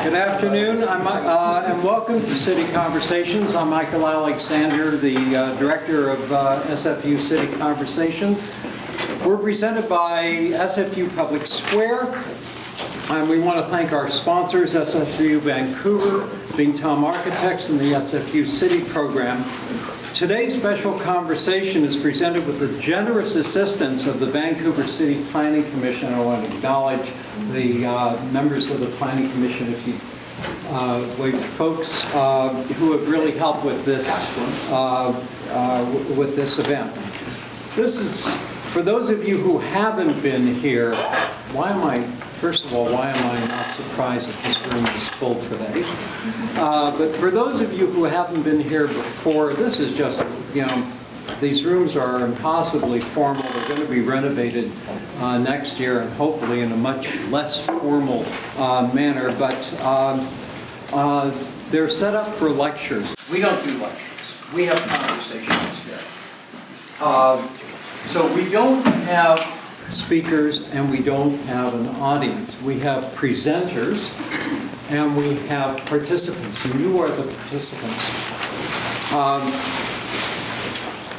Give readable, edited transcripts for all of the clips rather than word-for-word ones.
Good afternoon, and welcome to City Conversations. I'm Michael Alexander, the Director of SFU City Conversations. We're presented by SFU Public Square, and we want to thank our sponsors, SFU Vancouver, Bing Tom Architects, and the SFU City Program. Today's special conversation is presented with the generous assistance of the Vancouver City Planning Commission. I want to acknowledge the members of the Planning Commission, folks who have really helped with this event. This is, for those of you who haven't been here, first of all, why am I not surprised that this room is full today? But for those of you who haven't been here before, this is just, these rooms are impossibly formal. They're going to be renovated next year and hopefully in a much less formal manner. But they're set up for lectures. We don't do lectures. We have conversations here. So we don't have speakers and we don't have an audience. We have presenters and we have participants, and you are the participants.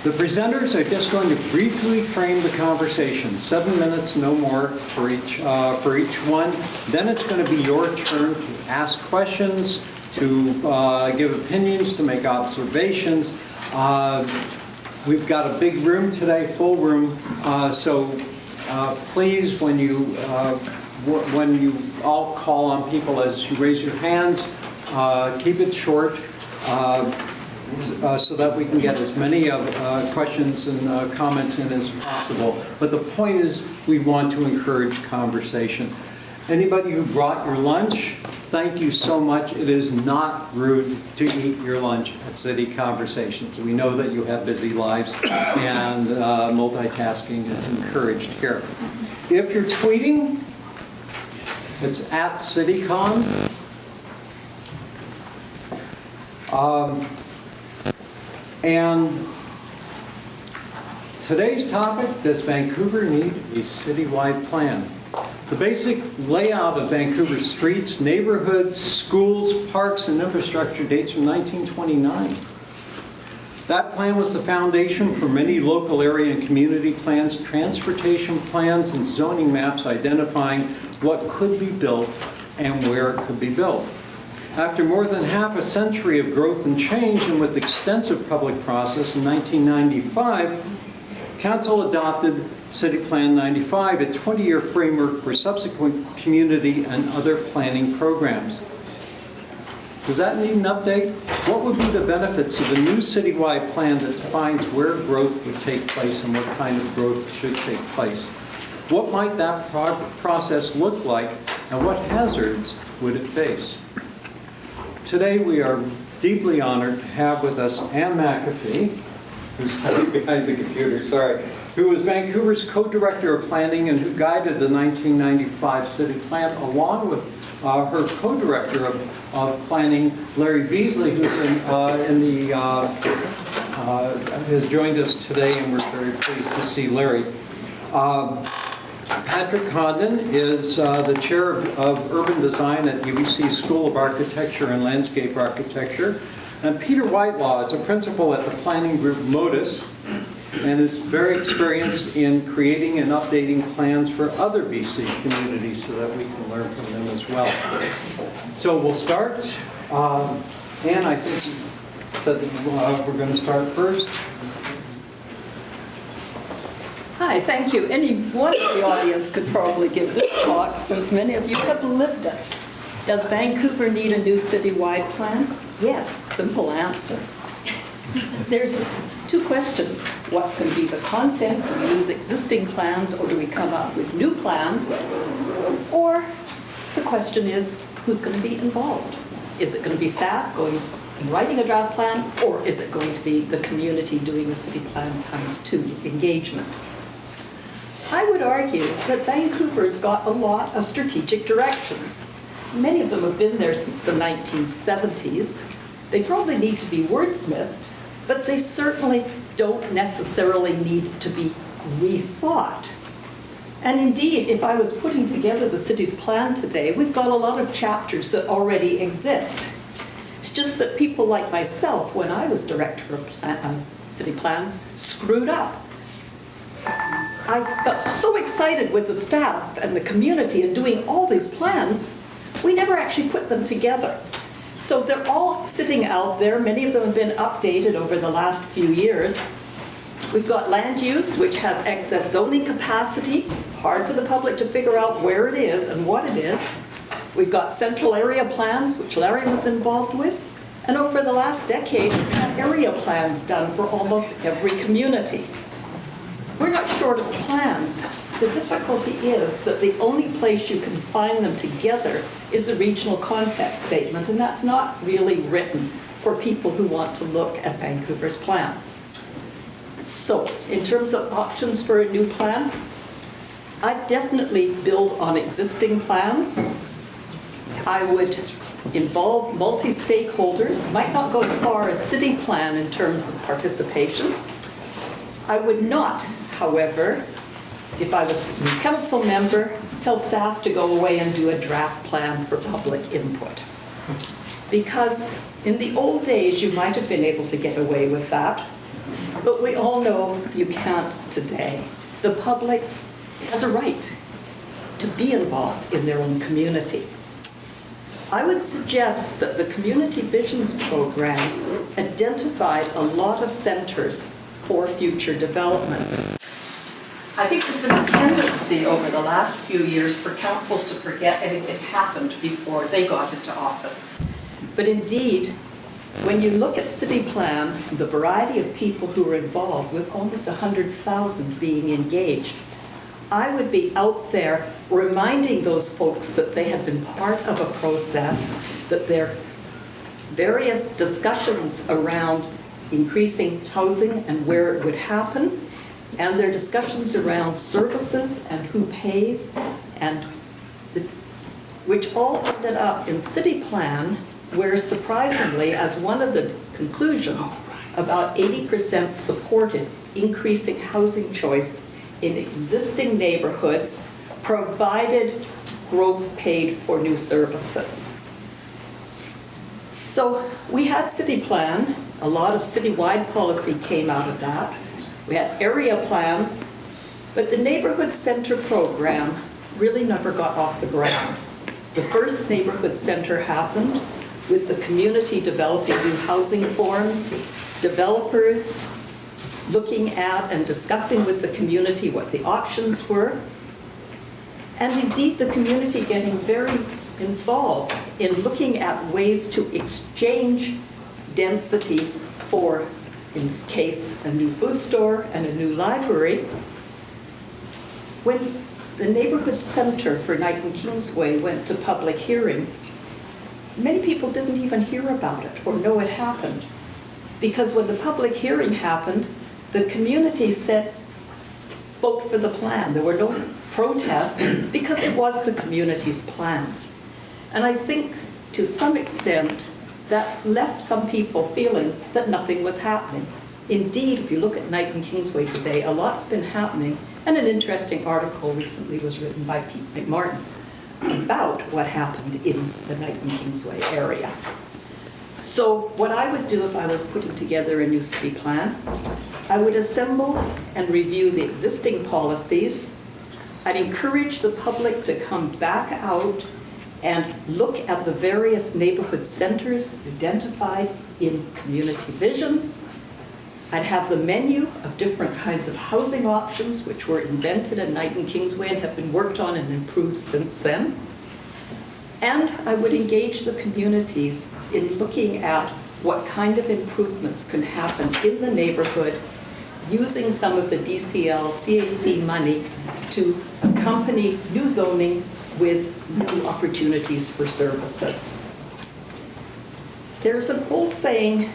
The presenters are just going to briefly frame the conversation, 7 minutes, no more for each one. Then it's going to be your turn to ask questions, to give opinions, to make observations. We've got a big room today, full room, so please, when you all call on people as you raise your hands, keep it short so that we can get as many questions and comments in as possible. But the point is, we want to encourage conversation. Anybody who brought your lunch, thank you so much. It is not rude to eat your lunch at City Conversations. We know that you have busy lives and multitasking is encouraged here. If you're tweeting, it's at CityCon. And today's topic, does Vancouver need a citywide plan? The basic layout of Vancouver's streets, neighborhoods, schools, parks, and infrastructure dates from 1929. That plan was the foundation for many local area and community plans, transportation plans, and zoning maps identifying what could be built and where it could be built. After more than half a century of growth and change, and with extensive public process, in 1995, Council adopted CityPlan 95, a 20-year framework for subsequent community and other planning programs. Does that need an update? What would be the benefits of a new citywide plan that defines where growth would take place and what kind of growth should take place? What might that process look like, and what hazards would it face? Today we are deeply honored to have with us Anne McAfee, who's behind the computer, who was Vancouver's co-director of planning and who guided the 1995 city plan, along with her co-director of planning, Larry Beasley, who's has joined us today, and we're very pleased to see Larry. Patrick Condon is the chair of urban design at UBC School of Architecture and Landscape Architecture. And Peter Whitelaw is a principal at the planning group Modus and is very experienced in creating and updating plans for other BC communities so that we can learn from them as well. So we'll start. Anne, I think you said that we're going to start first. Hi, thank you. Anyone in the audience could probably give this talk since many of you have lived it. Does Vancouver need a new citywide plan? Yes, simple answer. There's two questions. What's going to be the content? Do we use existing plans or do we come up with new plans? Or the question is, who's going to be involved? Is it going to be staff going and writing a draft plan, or is it going to be the community doing the city plan ×2 engagement? I would argue that Vancouver's got a lot of strategic directions. Many of them have been there since the 1970s. They probably need to be wordsmithed, but they certainly don't necessarily need to be rethought. And indeed, if I was putting together the city's plan today, we've got a lot of chapters that already exist. It's just that people like myself, when I was director of city plans, screwed up. I got so excited with the staff and the community and doing all these plans, we never actually put them together. So they're all sitting out there. Many of them have been updated over the last few years. We've got land use, which has excess zoning capacity, hard for the public to figure out where it is and what it is. We've got central area plans, which Larry was involved with. And over the last decade, we've had area plans done for almost every community. We're not short of plans. The difficulty is that the only place you can find them together is the regional context statement, and that's not really written for people who want to look at Vancouver's plan. So, in terms of options for a new plan, I'd definitely build on existing plans. I would involve multi-stakeholders, might not go as far as CityPlan in terms of participation. I would not, however, if I was a council member, tell staff to go away and do a draft plan for public input. Because in the old days, you might have been able to get away with that, but we all know you can't today. The public has a right to be involved in their own community. I would suggest that the Community Visions program identified a lot of centers for future development. I think there's been a tendency over the last few years for councils to forget anything happened before they got into office. But indeed, when you look at CityPlan, the variety of people who are involved, with almost 100,000 being engaged, I would be out there reminding those folks that they have been part of a process, that their various discussions around increasing housing and where it would happen, and their discussions around services and who pays, and which all ended up in CityPlan, where surprisingly, as one of the conclusions, about 80% supported increasing housing choice in existing neighborhoods, provided growth paid for new services. So we had CityPlan, a lot of citywide policy came out of that. We had area plans, but the neighborhood center program really never got off the ground. The first neighborhood center happened with the community developing new housing forms, developers looking at and discussing with the community what the options were, and indeed the community getting very involved in looking at ways to exchange density for, in this case, a new food store and a new library. When the neighborhood center for Knight and Kingsway went to public hearing, many people didn't even hear about it or know it happened. Because when the public hearing happened, the community said, vote for the plan. There were no protests because it was the community's plan. And I think to some extent that left some people feeling that nothing was happening. Indeed, if you look at Knight and Kingsway today, a lot's been happening, and an interesting article recently was written by Pete McMartin about what happened in the Knight and Kingsway area. So what I would do if I was putting together a new city plan, I would assemble and review the existing policies. I'd encourage the public to come back out and look at the various neighborhood centers identified in community visions. I'd have the menu of different kinds of housing options which were invented at Knight and Kingsway and have been worked on and improved since then. And I would engage the communities in looking at what kind of improvements can happen in the neighborhood using some of the DCL CAC money to accompany new zoning with new opportunities for services. There's an old saying,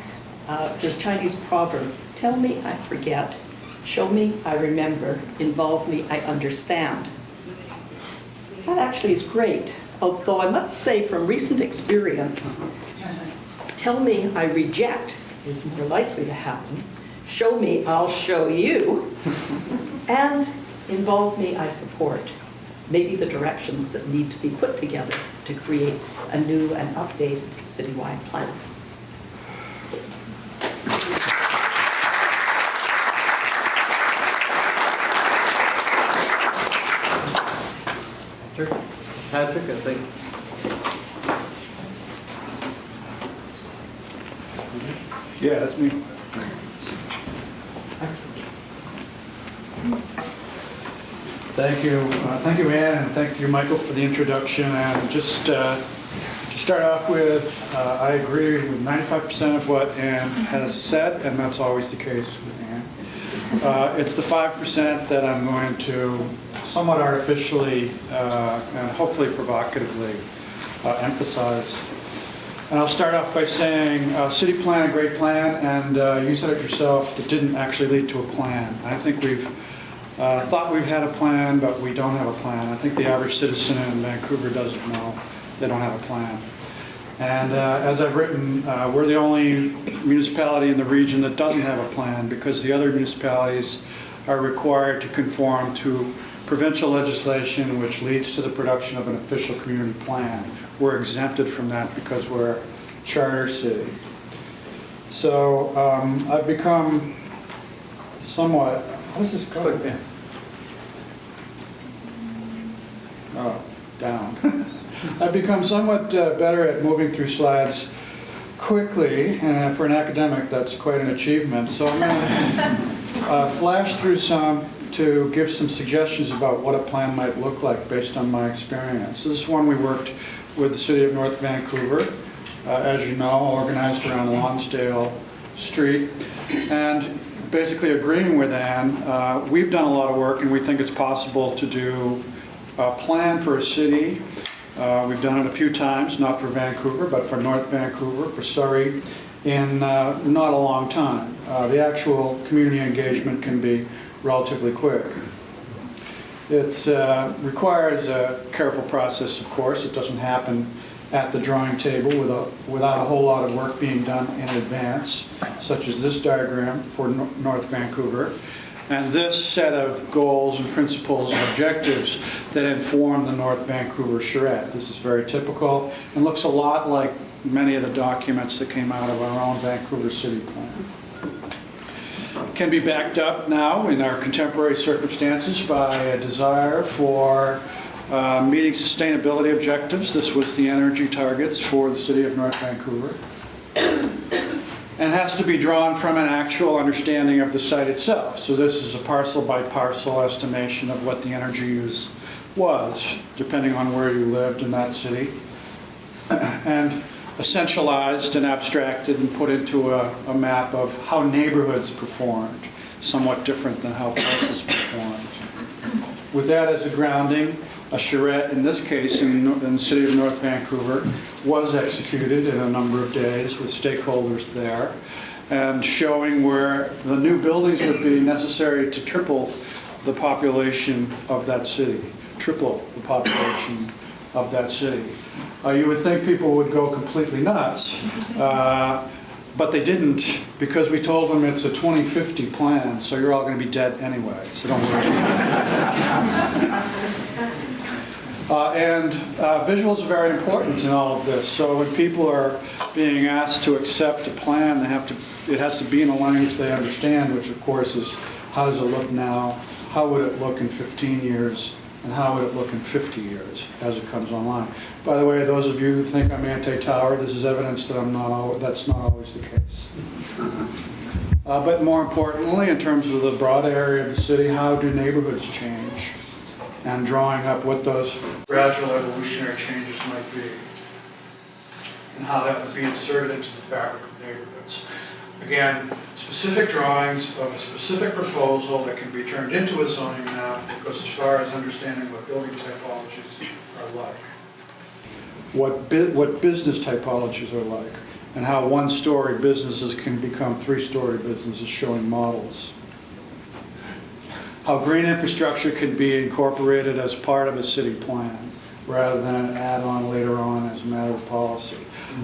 there's a Chinese proverb, tell me I forget, show me I remember, involve me I understand. That actually is great, although I must say from recent experience, tell me I reject is more likely to happen, show me I'll show you, and involve me, I support. Maybe the directions that need to be put together to create a new and updated citywide plan. Patrick, I think. Yeah, that's me. Thank you, Ann, and thank you, Michael, for the introduction. And just to start off with, I agree with 95% of what Ann has said, and that's always the case with Ann. It's the 5% that I'm going to somewhat artificially and hopefully provocatively emphasize. And I'll start off by saying CityPlan, a great plan, and you said it yourself, it didn't actually lead to a plan. I think we've thought we've had a plan, but we don't have a plan. I think the average citizen in Vancouver doesn't know they don't have a plan. And as I've written, we're the only municipality in the region that doesn't have a plan because the other municipalities are required to conform to provincial legislation which leads to the production of an official community plan. We're exempted from that because we're a charter city. So I've become somewhat, how does this go? Click in. Oh, down. I've become somewhat better at moving through slides quickly, and for an academic, that's quite an achievement. So I'm going to flash through some to give some suggestions about what a plan might look like based on my experience. This is one we worked with the City of North Vancouver, as you know, organized around Lonsdale Street. And basically agreeing with Ann, we've done a lot of work and we think it's possible to do a plan for a city. We've done it a few times, not for Vancouver, but for North Vancouver, for Surrey, in not a long time. The actual community engagement can be relatively quick. It requires a careful process, of course. It doesn't happen at the drawing table without a whole lot of work being done in advance, such as this diagram for North Vancouver, and this set of goals and principles and objectives that inform the North Vancouver charrette. This is very typical and looks a lot like many of the documents that came out of our own Vancouver City Plan. Can be backed up now in our contemporary circumstances by a desire for meeting sustainability objectives. This was the energy targets for the City of North Vancouver. And has to be drawn from an actual understanding of the site itself. So this is a parcel by parcel estimation of what the energy use was, depending on where you lived in that city. And essentialized and abstracted and put into a map of how neighborhoods performed, somewhat different than how parcels performed. With that as a grounding, a charrette, in this case in the City of North Vancouver, was executed in a number of days with stakeholders there, and showing where the new buildings would be necessary to triple the population of that city, triple the population of that city. You would think people would go completely nuts, but they didn't, because we told them it's a 2050 plan, so you're all going to be dead anyway, so don't worry. And visuals are very important in all of this. So when people are being asked to accept a plan, it has to be in a language they understand, which of course is, how does it look now? How would it look in 15 years? And how would it look in 50 years as it comes online? By the way, those of you who think I'm anti-tower, this is evidence that that's not always the case. But more importantly, in terms of the broad area of the city, how do neighborhoods change? And drawing up what those gradual evolutionary changes might be, and how that would be inserted into the fabric of neighborhoods. Again, specific drawings of a specific proposal that can be turned into a zoning map that goes as far as understanding what building typologies are like, what business typologies are like, and how one-story businesses can become three-story businesses, showing models. How green infrastructure can be incorporated as part of a city plan, rather than an add-on later on as a matter of policy.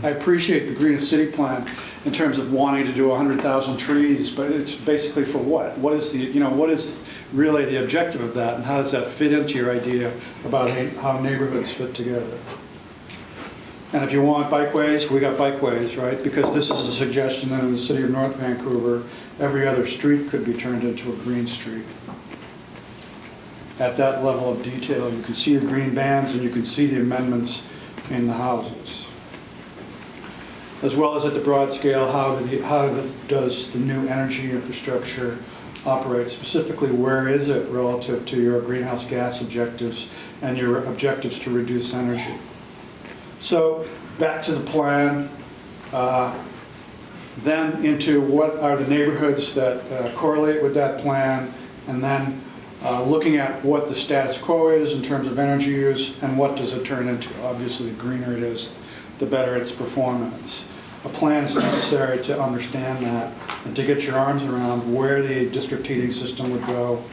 I appreciate the Green City Plan in terms of wanting to do 100,000 trees, but it's basically for what? What is what is really the objective of that, and how does that fit into your idea about how neighborhoods fit together? And if you want bikeways, we got bikeways, right? Because this is a suggestion that in the city of North Vancouver, every other street could be turned into a green street. At that level of detail, you can see the green bands and you can see the amendments in the houses. As well as at the broad scale, how does the new energy infrastructure operate? Specifically, where is it relative to your greenhouse gas objectives and your objectives to reduce energy? So back to the plan, then into what are the neighborhoods that correlate with that plan, and then looking at what the status quo is in terms of energy use and what does it turn into. Obviously, the greener it is, the better its performance. A plan is necessary to understand that and to get your arms around where the district heating system would go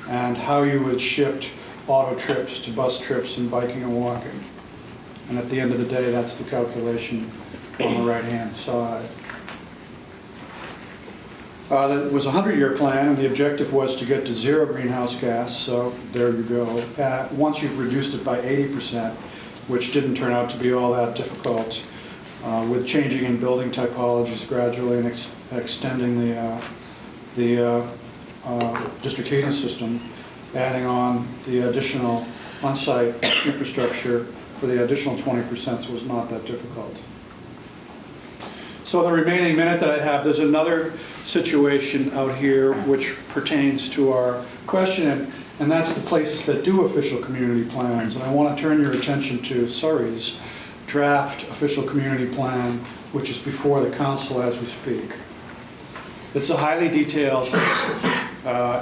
and how you would shift auto trips to bus trips and biking and walking. And at the end of the day, that's the calculation on the right-hand side. It was a 100-year plan, and the objective was to get to zero greenhouse gas, so there you go. Once you've reduced it by 80%, which didn't turn out to be all that difficult, with changing in building typologies gradually and extending the district heating system, adding on the additional on-site infrastructure for the additional 20%, so it was not that difficult. So the remaining minute that I have, there's another situation out here which pertains to our question, and that's the places that do official community plans. And I want to turn your attention to Surrey's draft official community plan, which is before the council as we speak. It's a highly detailed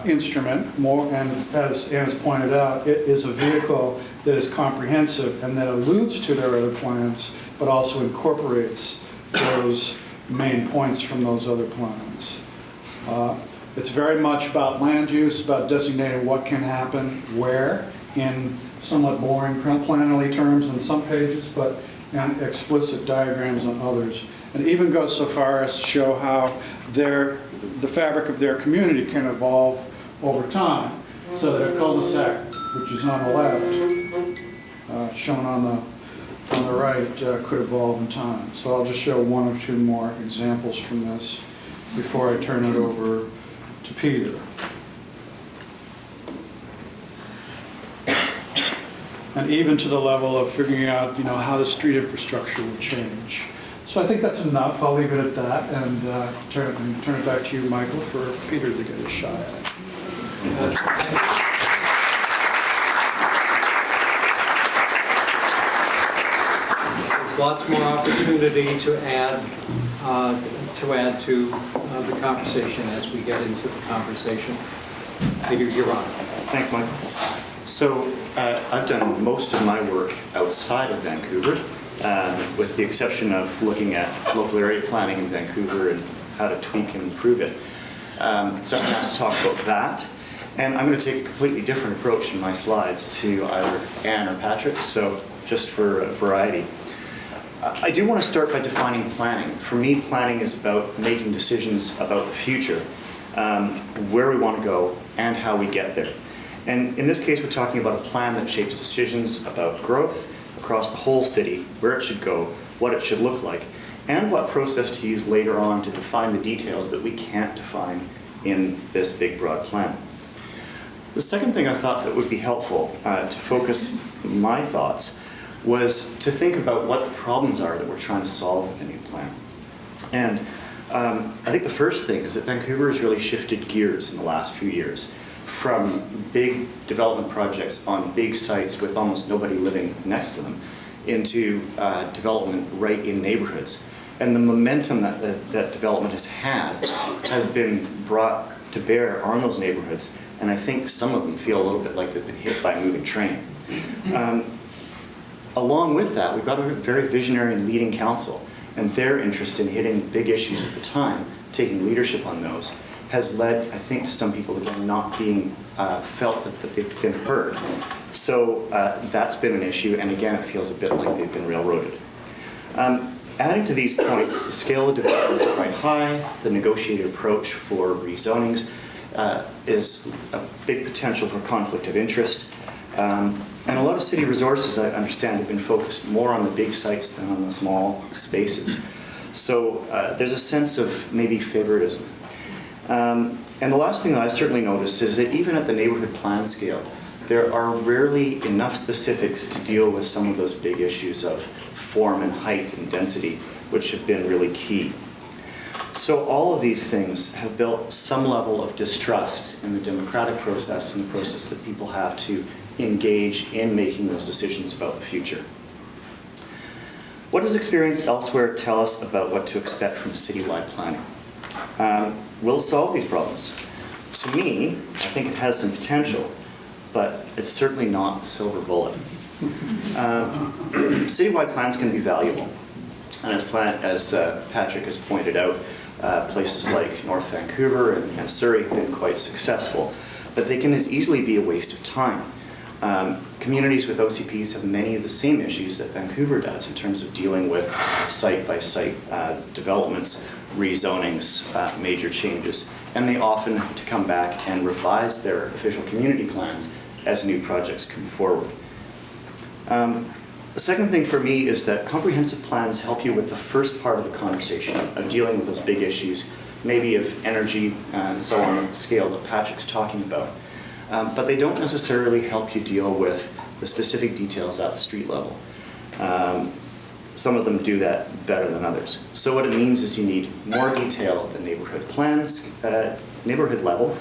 instrument, and as Anne has pointed out, it is a vehicle that is comprehensive and that alludes to their other plans, but also incorporates those main points from those other plans. It's very much about land use, about designating what can happen where, in somewhat boring plannerly terms on some pages, but in explicit diagrams on others. And even goes so far as to show how the fabric of their community can evolve over time, so that a cul-de-sac, which is on the left, shown on the right, could evolve in time. So I'll just show one or two more examples from this before I turn it over to Peter. And even to the level of figuring out, how the street infrastructure will change. So I think that's enough. I'll leave it at that and turn it back to you, Michael, for Peter to get a shot at it. There's lots more opportunity to add to the conversation as we get into the conversation. Peter, you're on. Thanks, Michael. So I've done most of my work outside of Vancouver, with the exception of looking at local area planning in Vancouver and how to tweak and improve it. So I'm asked to talk about that. And I'm going to take a completely different approach in my slides to either Anne or Patrick, so just for variety. I do want to start by defining planning. For me, planning is about making decisions about the future, where we want to go, and how we get there. And in this case, we're talking about a plan that shapes decisions about growth across the whole city, where it should go, what it should look like, and what process to use later on to define the details that we can't define in this big, broad plan. The second thing I thought that would be helpful to focus my thoughts was to think about what the problems are that we're trying to solve with the new plan. And I think the first thing is that Vancouver has really shifted gears in the last few years from big development projects on big sites with almost nobody living next to them into development right in neighborhoods. And the momentum that development has been brought to bear on those neighborhoods, and I think some of them feel a little bit like they've been hit by a moving train. Along with that, we've got a very visionary and leading council, and their interest in hitting big issues at the time, taking leadership on those, has led, I think, to some people, again, not being felt that they've been heard. So that's been an issue, and again, it feels a bit like they've been railroaded. Adding to these points, the scale of development is quite high. The negotiated approach for rezonings is a big potential for conflict of interest. And a lot of city resources, I understand, have been focused more on the big sites than on the small spaces. So there's a sense of maybe favoritism. And the last thing that I've certainly noticed is that even at the neighborhood plan scale, there are rarely enough specifics to deal with some of those big issues of form and height and density, which have been really key. So all of these things have built some level of distrust in the democratic process and the process that people have to engage in making those decisions about the future. What does experience elsewhere tell us about what to expect from citywide planning? We'll solve these problems. To me, I think it has some potential, but it's certainly not a silver bullet. Citywide plans can be valuable, and as Patrick has pointed out, places like North Vancouver and Surrey have been quite successful, but they can as easily be a waste of time. Communities with OCPs have many of the same issues that Vancouver does in terms of dealing with site-by-site developments, rezonings, major changes, and they often have to come back and revise their official community plans as new projects come forward. The second thing for me is that comprehensive plans help you with the first part of the conversation of dealing with those big issues, maybe of energy and so on the scale that Patrick's talking about. But they don't necessarily help you deal with the specific details at the street level. Some of them do that better than others. So what it means is you need more detail at the neighborhood plans, neighborhood level,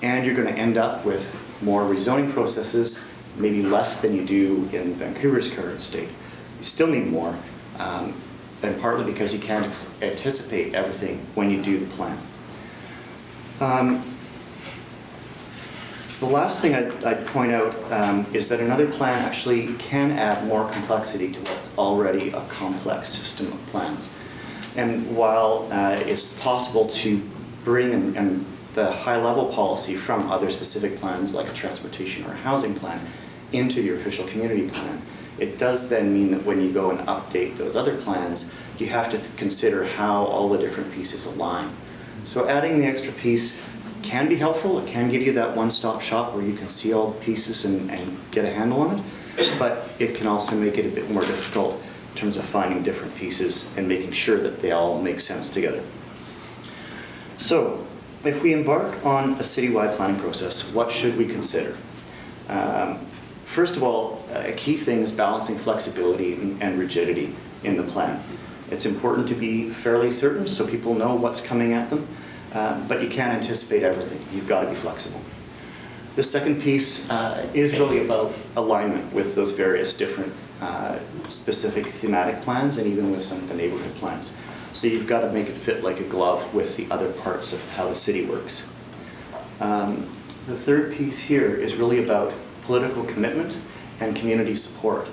and you're going to end up with more rezoning processes, maybe less than you do in Vancouver's current state. You still need more, and partly because you can't anticipate everything when you do the plan. The last thing I'd point out is that another plan actually can add more complexity to what's already a complex system of plans. And while it's possible to bring the high-level policy from other specific plans like a transportation or a housing plan into your official community plan, it does then mean that when you go and update those other plans, you have to consider how all the different pieces align. So adding the extra piece can be helpful. It can give you that one-stop shop where you can see all the pieces and get a handle on it, but it can also make it a bit more difficult in terms of finding different pieces and making sure that they all make sense together. So if we embark on a citywide planning process, what should we consider? First of all, a key thing is balancing flexibility and rigidity in the plan. It's important to be fairly certain so people know what's coming at them, but you can't anticipate everything. You've got to be flexible. The second piece is really about alignment with those various different specific thematic plans and even with some of the neighborhood plans. So you've got to make it fit like a glove with the other parts of how the city works. The third piece here is really about political commitment and community support.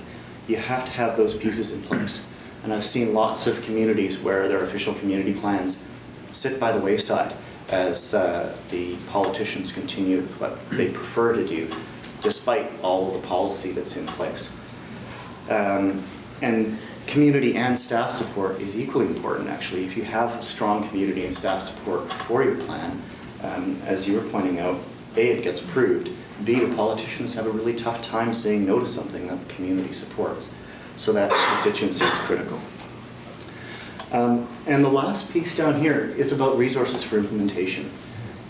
You have to have those pieces in place. And I've seen lots of communities where their official community plans sit by the wayside as the politicians continue with what they prefer to do, despite all of the policy that's in place. And community and staff support is equally important, actually. If you have strong community and staff support for your plan, as you were pointing out, A, it gets approved. B, the politicians have a really tough time saying no to something that the community supports. So that constituency is critical. And the last piece down here is about resources for implementation.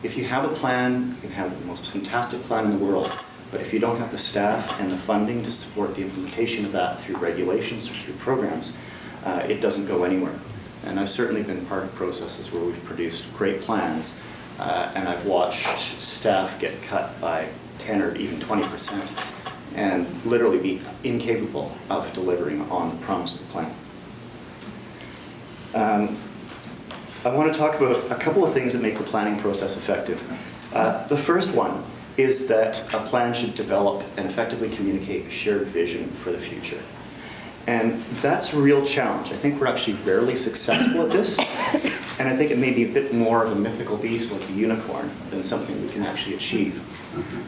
If you have a plan, you can have the most fantastic plan in the world, but if you don't have the staff and the funding to support the implementation of that through regulations or through programs, it doesn't go anywhere. And I've certainly been part of processes where we've produced great plans, and I've watched staff get cut by 10 or even 20% and literally be incapable of delivering on the promise of the plan. I want to talk about a couple of things that make the planning process effective. The first one is that a plan should develop and effectively communicate a shared vision for the future. And that's a real challenge. I think we're actually rarely successful at this. And I think it may be a bit more of a mythical beast like a unicorn than something we can actually achieve.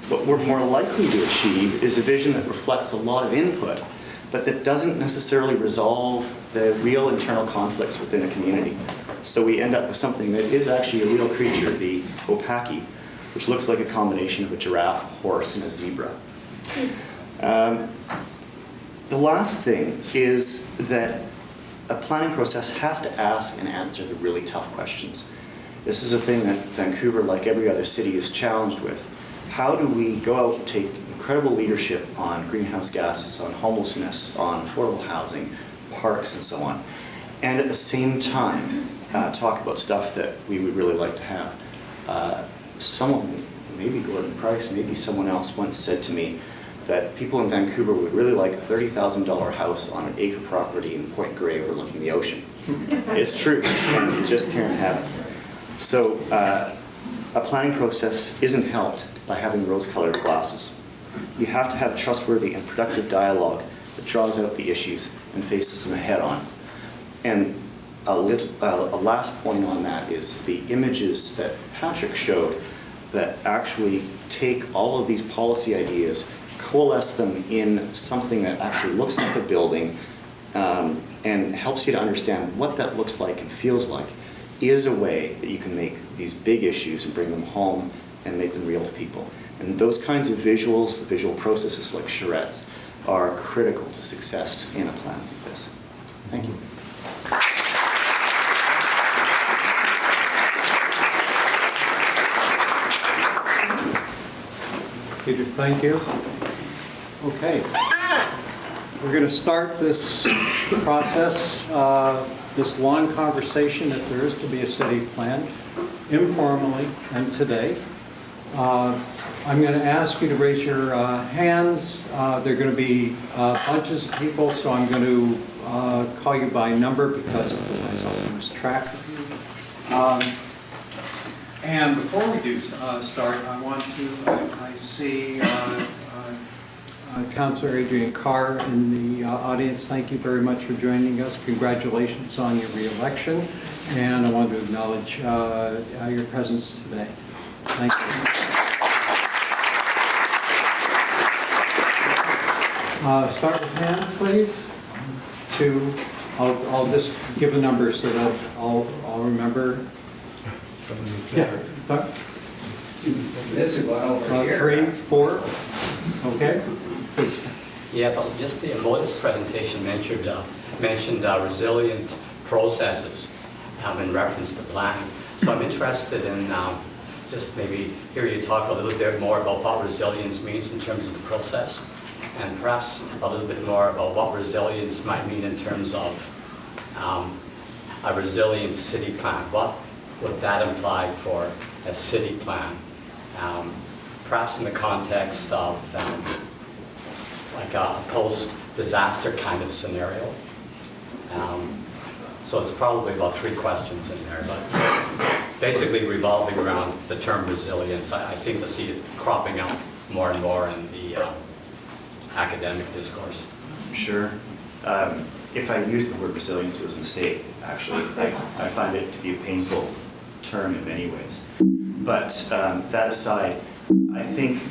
What we're more likely to achieve is a vision that reflects a lot of input, but that doesn't necessarily resolve the real internal conflicts within a community. So we end up with something that is actually a real creature, the opaki, which looks like a combination of a giraffe, a horse, and a zebra. The last thing is that a planning process has to ask and answer the really tough questions. This is a thing that Vancouver, like every other city, is challenged with. How do we go out and take incredible leadership on greenhouse gases, on homelessness, on affordable housing, parks, and so on, and at the same time talk about stuff that we would really like to have? Someone, maybe Gordon Price, maybe someone else once said to me that people in Vancouver would really like a $30,000 house on an acre property in Point Grey overlooking the ocean. It's true, and you just can't have it. So a planning process isn't helped by having rose-colored glasses. You have to have a trustworthy and productive dialogue that draws out the issues and faces them head-on. And a last point on that is the images that Patrick showed that actually take all of these policy ideas, coalesce them in something that actually looks like a building and helps you to understand what that looks like and feels like, is a way that you can make these big issues and bring them home and make them real to people. And those kinds of visuals, the visual processes like charrettes, are critical to success in a plan like this. Thank you. Peter, thank you. Okay. We're going to start this process, this long conversation, if there is to be a city plan, informally and today. I'm going to ask you to raise your hands. There are going to be bunches of people, so I'm going to call you by number because otherwise I'll lose track of you. And before we do start, I want to, I see Councilor Adrian Carr in the audience. Thank you very much for joining us. Congratulations on your re-election. And I want to acknowledge your presence today. Thank you. Start with hands, please. Two. I'll just give a number so that I'll remember. Yeah. This is one over here. 3, 4. Okay. Please. Yeah, but just the Modus presentation mentioned resilient processes in reference to planning. So I'm interested in just maybe hear you talk a little bit more about what resilience means in terms of the process, and perhaps a little bit more about what resilience might mean in terms of a resilient city plan. What would that imply for a city plan? Perhaps in the context of like a post-disaster kind of scenario. So it's probably about 3 questions in there, but basically revolving around the term resilience. I seem to see it cropping up more and more in the academic discourse. Sure. If I used the word resilience, it was a mistake, actually. I find it to be a painful term in many ways. But that aside, I think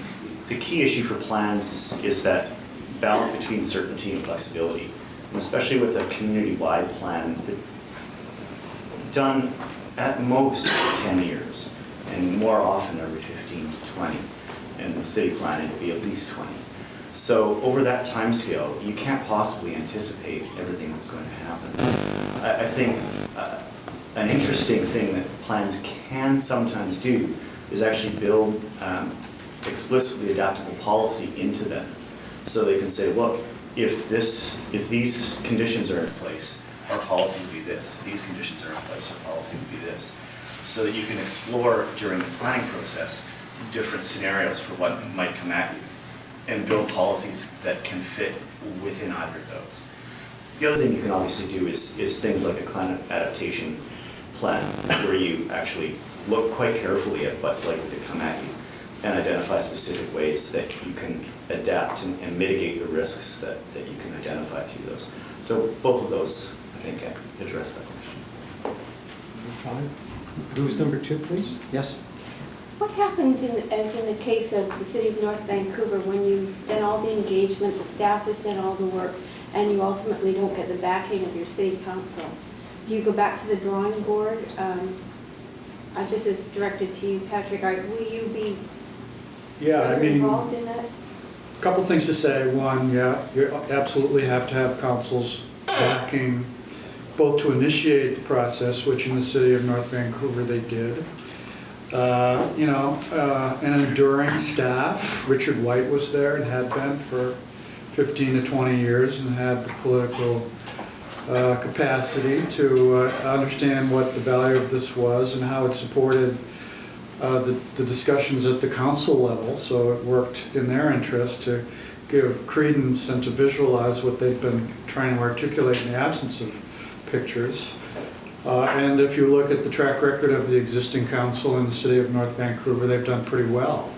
the key issue for plans is that balance between certainty and flexibility, and especially with a community-wide plan done at most every 10 years, and more often every 15 to 20, and the city plan it'll be at least 20. So over that time scale, you can't possibly anticipate everything that's going to happen. I think an interesting thing that plans can sometimes do is actually build explicitly adaptable policy into them. So they can say, look, if these conditions are in place, our policy will be this. If these conditions are in place, our policy will be this. So that you can explore during the planning process different scenarios for what might come at you and build policies that can fit within either of those. The other thing you can obviously do is things like a climate adaptation plan, where you actually look quite carefully at what's likely to come at you and identify specific ways that you can adapt and mitigate the risks that you can identify through those. So both of those, I think, address that question. Who was number 2, please? Yes? What happens as in the case of the city of North Vancouver, when you've done all the engagement, the staff has done all the work, and you ultimately don't get the backing of your city council? Do you go back to the drawing board? This is directed to you, Patrick. Will you be further involved in that? A couple things to say. One, yeah, you absolutely have to have council's backing, both to initiate the process, which in the city of North Vancouver they did. An enduring staff. Richard White was there and had been for 15 to 20 years and had the political capacity to understand what the value of this was and how it supported the discussions at the council level. So it worked in their interest to give credence and to visualize what they've been trying to articulate in the absence of pictures. And if you look at the track record of the existing council in the city of North Vancouver, they've done pretty well.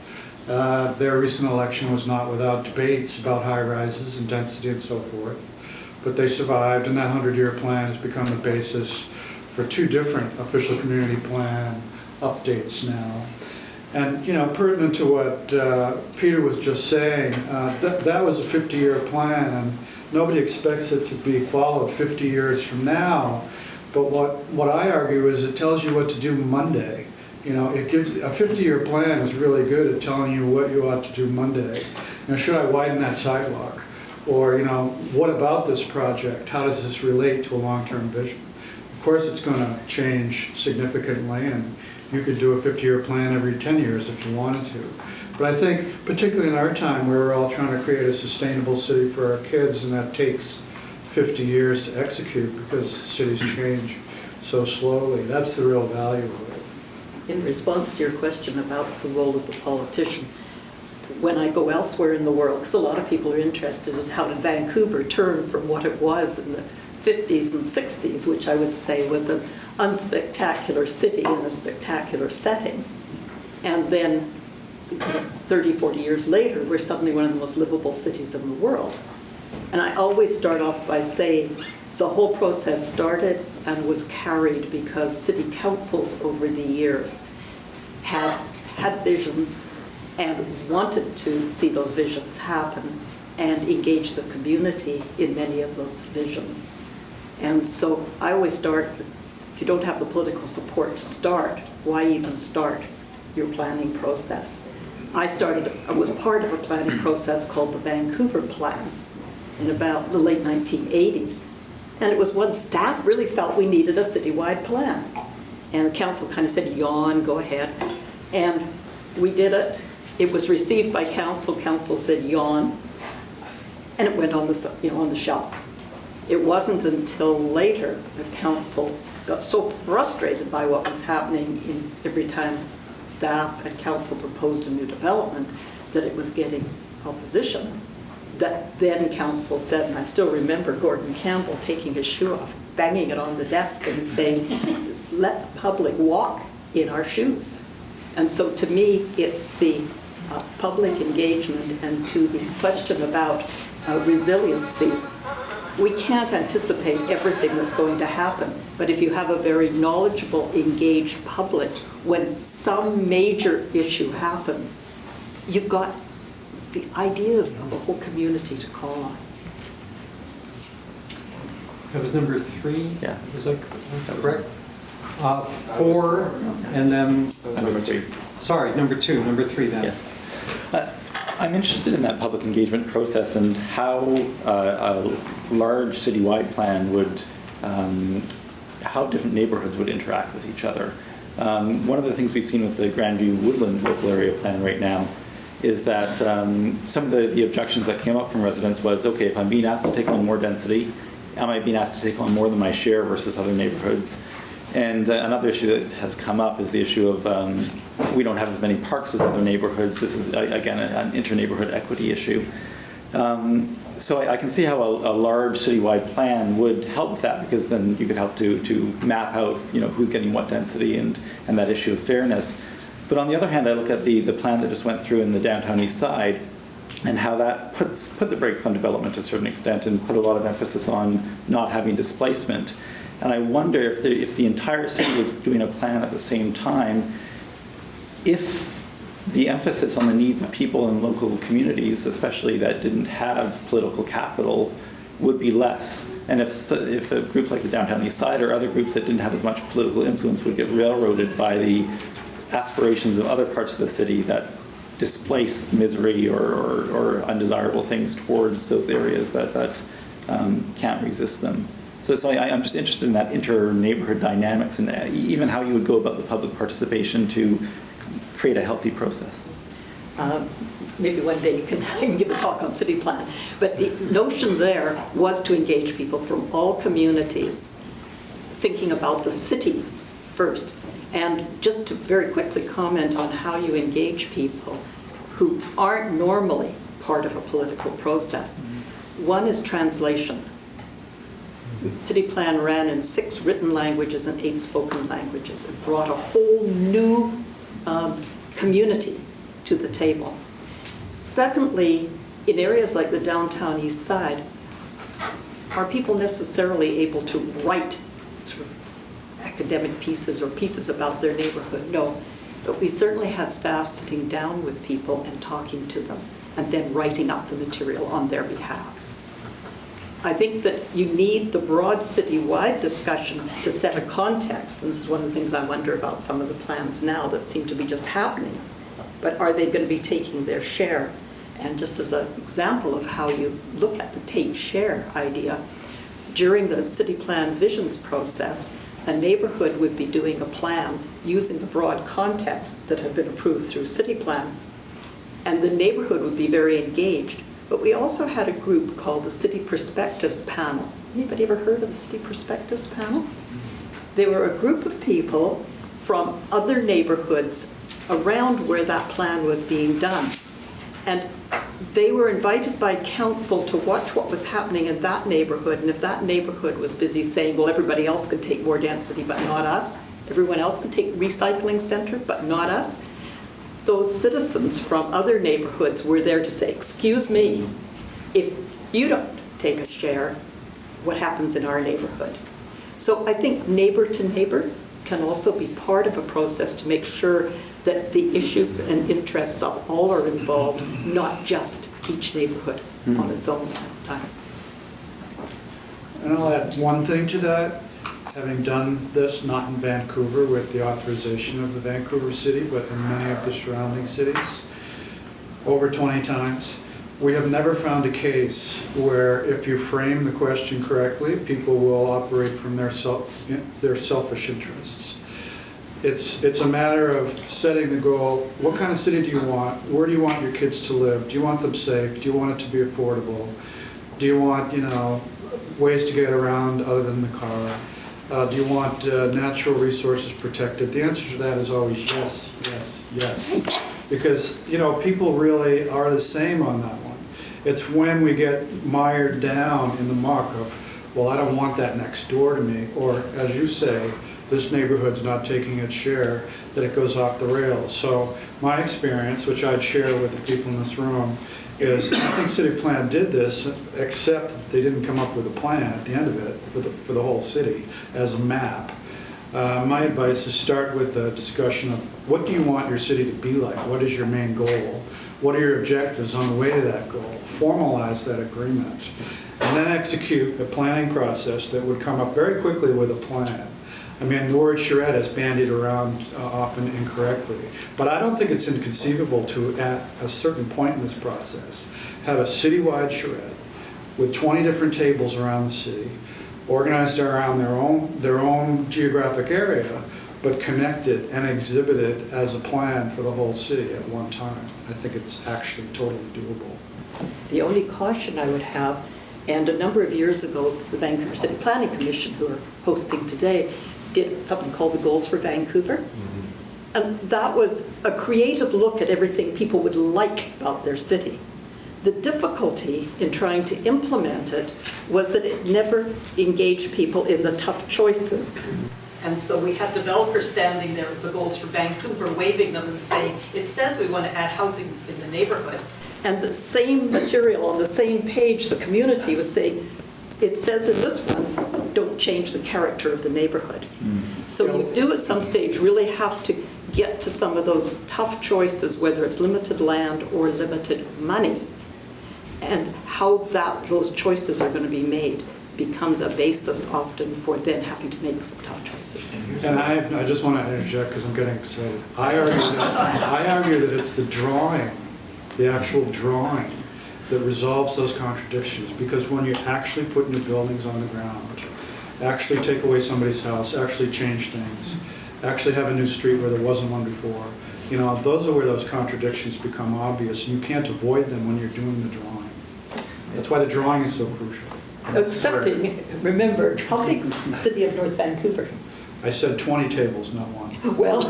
Their recent election was not without debates about high rises and density and so forth, but they survived, and that 100-year plan has become the basis for 2 different official community plan updates now. And, pertinent to what Peter was just saying, that was a 50-year plan, and nobody expects it to be followed 50 years from now. But what I argue is it tells you what to do Monday. It gives a 50-year plan is really good at telling you what you ought to do Monday. Should I widen that sidewalk? Or, what about this project? How does this relate to a long-term vision? Of course, it's going to change significantly, and you could do a 50-year plan every 10 years if you wanted to. But I think, particularly in our time, where we're all trying to create a sustainable city for our kids, and that takes 50 years to execute because cities change so slowly. That's the real value of it. In response to your question about the role of the politician, when I go elsewhere in the world, because a lot of people are interested in how did Vancouver turn from what it was in the 50s and 60s, which I would say was an unspectacular city in a spectacular setting. And then 30, 40 years later, we're suddenly one of the most livable cities in the world. And I always start off by saying the whole process started and was carried because city councils over the years had visions and wanted to see those visions happen and engage the community in many of those visions. And so I always start, if you don't have the political support to start, why even start your planning process? I was part of a planning process called the Vancouver Plan in about the late 1980s. And it was when staff really felt we needed a citywide plan. And the council kind of said, yawn, go ahead. And we did it. It was received by council. Council said, yawn. And it went on the shelf. It wasn't until later that council got so frustrated by what was happening every time staff and council proposed a new development that it was getting opposition. That then council said, and I still remember Gordon Campbell taking his shoe off, banging it on the desk and saying, let the public walk in our shoes. And so to me, it's the public engagement, and to the question about resiliency. We can't anticipate everything that's going to happen, but if you have a very knowledgeable, engaged public, when some major issue happens, you've got the ideas of a whole community to call on. That was number 3? Yeah. Is that correct? 4, and then... Number 3. Sorry, number 2, number 3 then. Yes. I'm interested in that public engagement process and how a large citywide plan would, how different neighborhoods would interact with each other. One of the things we've seen with the Grandview Woodland local area plan right now is that some of the objections that came up from residents was, okay, if I'm being asked to take on more density, am I being asked to take on more than my share versus other neighborhoods? And another issue that has come up is the issue of we don't have as many parks as other neighborhoods. This is, again, an inter-neighborhood equity issue. So I can see how a large citywide plan would help with that, because then you could help to map out, who's getting what density and that issue of fairness. But on the other hand, I look at the plan that just went through in the downtown east side and how that put the brakes on development to a certain extent and put a lot of emphasis on not having displacement. And I wonder if the entire city was doing a plan at the same time, if the emphasis on the needs of people in local communities, especially that didn't have political capital, would be less. And if a group like the Downtown East Side or other groups that didn't have as much political influence would get railroaded by the aspirations of other parts of the city that displace misery or undesirable things towards those areas that can't resist them. So I'm just interested in that inter-neighborhood dynamics and even how you would go about the public participation to create a healthy process. Maybe one day you can give a talk on city plan. But the notion there was to engage people from all communities, thinking about the city first. And just to very quickly comment on how you engage people who aren't normally part of a political process. One is translation. City Plan ran in 6 written languages and 8 spoken languages. It brought a whole new community to the table. Secondly, in areas like the Downtown East Side, are people necessarily able to write sort of academic pieces or pieces about their neighborhood? No. But we certainly had staff sitting down with people and talking to them and then writing up the material on their behalf. I think that you need the broad citywide discussion to set a context, and this is one of the things I wonder about some of the plans now that seem to be just happening. But are they going to be taking their share? And just as an example of how you look at the take share idea, during the city plan visions process, a neighborhood would be doing a plan using the broad context that had been approved through CityPlan, and the neighborhood would be very engaged. But we also had a group called the City Perspectives Panel. Anybody ever heard of the City Perspectives Panel? They were a group of people from other neighborhoods around where that plan was being done. And they were invited by council to watch what was happening in that neighborhood. And if that neighborhood was busy saying, well, everybody else can take more density, but not us. Everyone else can take recycling center, but not us. Those citizens from other neighborhoods were there to say, excuse me, if you don't take a share, what happens in our neighborhood? So I think neighbor to neighbor can also be part of a process to make sure that the issues and interests of all are involved, not just each neighborhood on its own time. And I'll add one thing to that. Having done this not in Vancouver with the authorization of the Vancouver city, but in many of the surrounding cities, over 20 times, we have never found a case where if you frame the question correctly, people will operate from their selfish interests. It's a matter of setting the goal. What kind of city do you want? Where do you want your kids to live? Do you want them safe? Do you want it to be affordable? Do you want, ways to get around other than the car? Do you want natural resources protected? The answer to that is always yes, yes, yes. Because, people really are the same on that one. It's when we get mired down in the muck of, well, I don't want that next door to me, or as you say, this neighborhood's not taking its share, that it goes off the rails. So my experience, which I'd share with the people in this room, is I think CityPlan did this, except they didn't come up with a plan at the end of it for the whole city as a map. My advice is start with a discussion of what do you want your city to be like? What is your main goal? What are your objectives on the way to that goal? Formalize that agreement. And then execute a planning process that would come up very quickly with a plan. I mean, the word charrette is bandied around often incorrectly, but I don't think it's inconceivable to, at a certain point in this process, have a citywide charrette with 20 different tables around the city, organized around their own geographic area, but connected and exhibited as a plan for the whole city at one time. I think it's actually totally doable. The only caution I would have, and a number of years ago, the Vancouver City Planning Commission, who are hosting today, did something called the Goals for Vancouver. And that was a creative look at everything people would like about their city. The difficulty in trying to implement it was that it never engaged people in the tough choices. And so we had developers standing there with the Goals for Vancouver, waving them and saying, it says we want to add housing in the neighborhood. And the same material on the same page, the community was saying, it says in this one, don't change the character of the neighborhood. So you do at some stage really have to get to some of those tough choices, whether it's limited land or limited money, and how those choices are going to be made becomes a basis often for then having to make some tough choices. And I just want to interject because I'm getting excited. I argue that it's the drawing, the actual drawing, that resolves those contradictions. Because when you actually put new buildings on the ground, actually take away somebody's house, actually change things, actually have a new street where there wasn't one before, you know, those are where those contradictions become obvious. You can't avoid them when you're doing the drawing. That's why the drawing is so crucial. Excepting, remember, how big is the city of North Vancouver? I said 20 tables, not one. Well,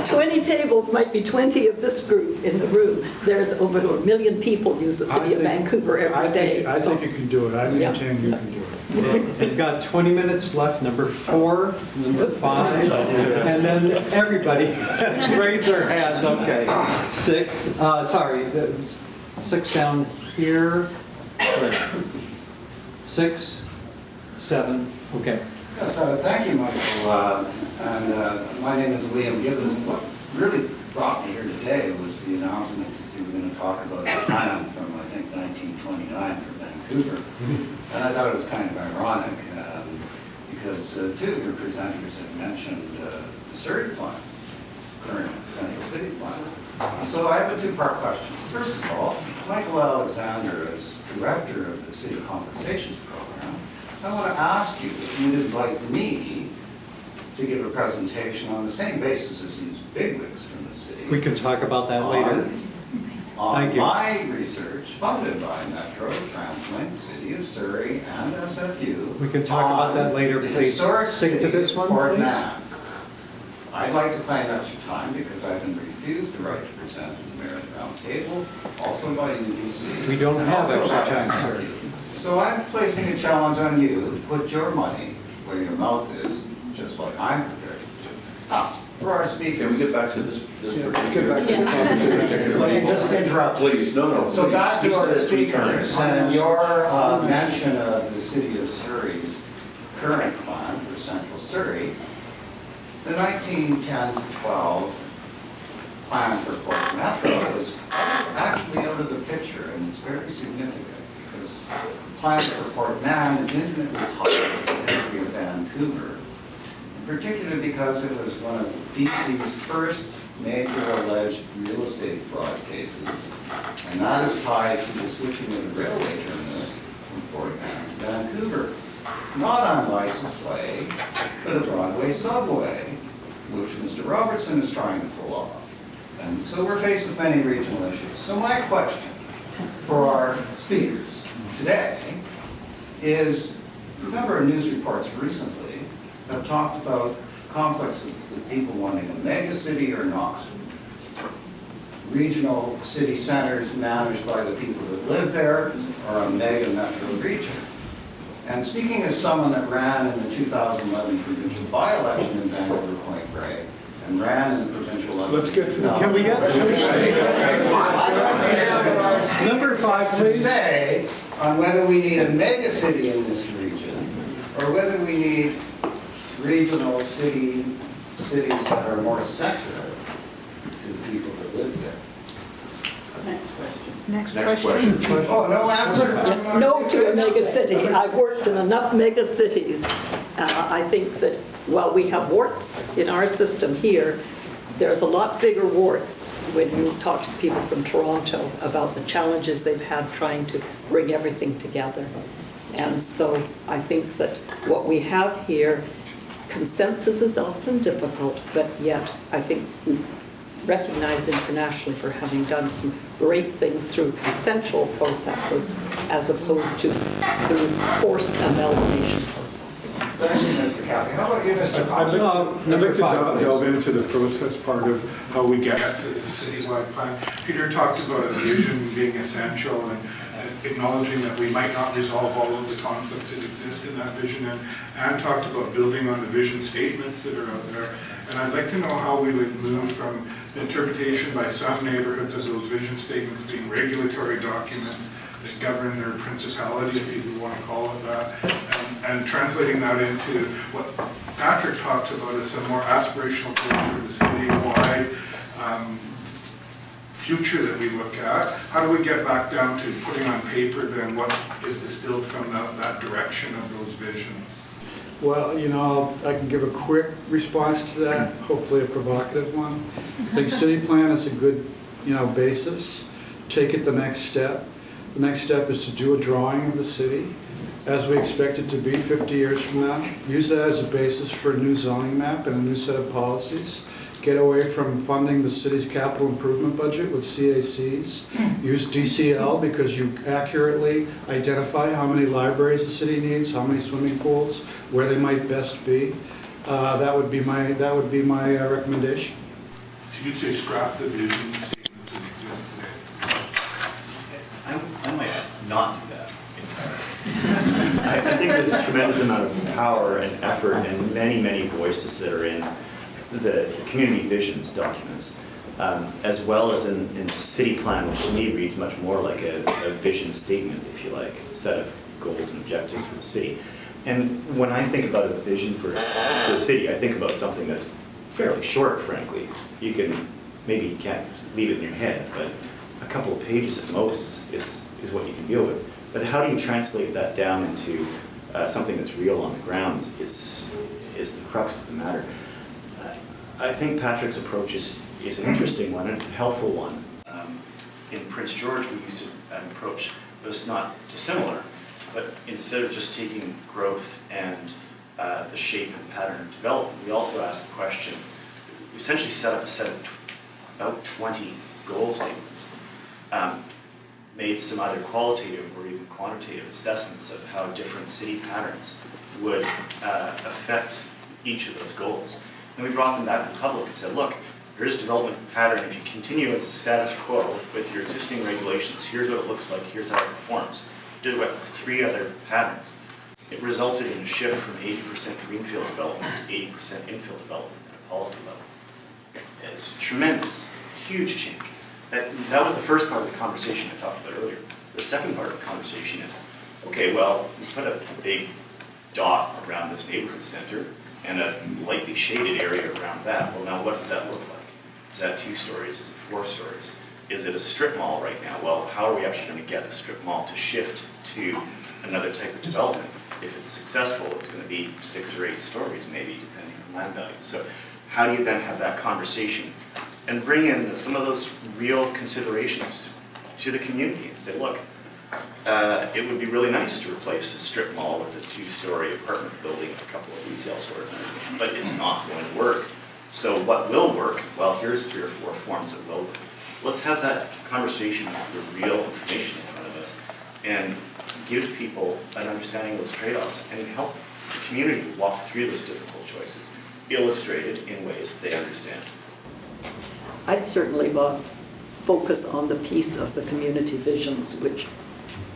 20 tables might be 20 of this group in the room. There's over 1 million people use the city of Vancouver every day. I think you can do it. I maintain you can do it. We've got 20 minutes left, number 4, number 5, and then everybody raise their hands, okay. 6, 6 down here. 6, 7, okay. Yes, thank you, Michael. My name is William Gibbons. And what really brought me here today was the announcement that you were going to talk about a plan from, I think, 1929 for Vancouver. And I thought it was kind of ironic because two of your presenters had mentioned the CityPlan, current Central City Plan. So I have a two-part question. First of all, Michael Alexander, as director of the City Conversations program, I want to ask you if you'd invite me to give a presentation on the same basis as these bigwigs from the city. We can talk about that later. On Thank you. my research funded by Metro, TransLink, City of Surrey, and SFU. We can talk about that later, the please. historic Stick to city this of one, Port please. Mann. I'd like to claim extra time because I've been refused the right to present to the Mayor's Roundtable, also by UBC. We don't and have also extra by time, sir. SFU. So I'm placing a challenge on you to put your money where your mouth is, just like I'm prepared to do. Now, for our speakers. Can we get back to this particular Let me just interrupt. Please, no, So please. back You to said our it 3 speakers times. and your mention of the City of Surrey's current plan for Central Surrey. The 1910 to 12 plan for Port Metro is actually out of the picture, and it's very significant because the plan for Port Mann is intimately tied with the history of Vancouver, particularly because it was one of BC's first major alleged real estate fraud cases, and that is tied to the switching of the railway terminus from Port Mann to Vancouver. Not unlike the play for the Broadway subway, which Mr. Robertson is trying to pull off. And so we're faced with many regional issues. So my question for our speakers today is, remember news reports recently have talked about conflicts with people wanting a mega city or not. Regional city centers managed by the people that live there or a mega metro region. And speaking as someone that ran in the 2011 provincial by-election in Vancouver Point Grey and ran in the provincial election. Let's get to the. Can we get number 5, to please? say on whether we need a mega city in this region or whether we need regional cities that are more sensitive to the people that live there. Next question. Next question. Oh, no answer? from No to a mega city. I've worked in enough mega cities. I think that while we have warts in our system here, there's a lot bigger warts when you talk to people from Toronto about the challenges they've had trying to bring everything together. And so I think that what we have here, consensus is often difficult, but yet I think we're recognized internationally for having done some great things through consensual processes as opposed to through forced amalgamation processes. Thank you, Mr. Caffey. How about you, Mr. I'd Condon? like number to 5, please. delve into the process part of how we get to the citywide plan. Peter talked about a vision being essential and acknowledging that we might not resolve all of the conflicts that exist in that vision, and talked about building on the vision statements that are out there. And I'd like to know how we would move from interpretation by some neighborhoods of those vision statements being regulatory documents that govern their principality, if you want to call it that, and translating that into what Patrick talks about as a more aspirational goal for the city-wide future that we look at. How do we get back down to putting on paper then what is distilled from that direction of those visions? Well, I can give a quick response to that, hopefully a provocative one. I think CityPlan is a good, basis. Take it the next step. The next step is to do a drawing of the city as we expect it to be 50 years from now. Use that as a basis for a new zoning map and a new set of policies. Get away from funding the city's capital improvement budget with CACs. Use DCL because you accurately identify how many libraries the city needs, how many swimming pools, where they might best be. That would be my recommendation. So you'd say scrap the vision statements that exist today? I might not do that. I think there's a tremendous amount of power and effort and many, many voices that are in the community visions documents, as well as in CityPlan, which to me reads much more like a vision statement, if you like, a set of goals and objectives for the city. And when I think about a vision for the city, I think about something that's fairly short, frankly. You can't leave it in your head, but a couple of pages at most is what you can deal with. But how do you translate that down into something that's real on the ground is the crux of the matter. I think Patrick's approach is an interesting one, and it's a helpful one. In Prince George, we used an approach that was not dissimilar, but instead of just taking growth and the shape and pattern of development, we also asked the question, we essentially set up a set of about 20 goal statements, made some either qualitative or even quantitative assessments of how different city patterns would affect each of those goals. And we brought them back to the public and said, look, here's development pattern. If you continue as a status quo with your existing regulations, here's what it looks like, here's how it performs. We did what, 3 other patterns. It resulted in a shift from 80% greenfield development to 80% infill development at a policy level. It's tremendous, huge change. That was the first part of the conversation I talked about earlier. The second part of the conversation is, okay, well, we put a big dot around this neighborhood center and a lightly shaded area around that. Well, now what does that look like? Is that 2 stories? Is it 4 stories? Is it a strip mall right now? Well, how are we actually going to get a strip mall to shift to another type of development? If it's successful, it's going to be 6 or 8 stories, maybe, depending on land value. So how do you then have that conversation and bring in some of those real considerations to the community and say, look, it would be really nice to replace a strip mall with a 2-story apartment building and a couple of retail stores, but it's not going to work. So what will work? Well, here's 3 or 4 forms that will work. Let's have that conversation with the real information in front of us and give people an understanding of those trade-offs and help the community walk through those difficult choices, illustrated in ways that they understand. I'd certainly focus on the piece of the community visions, which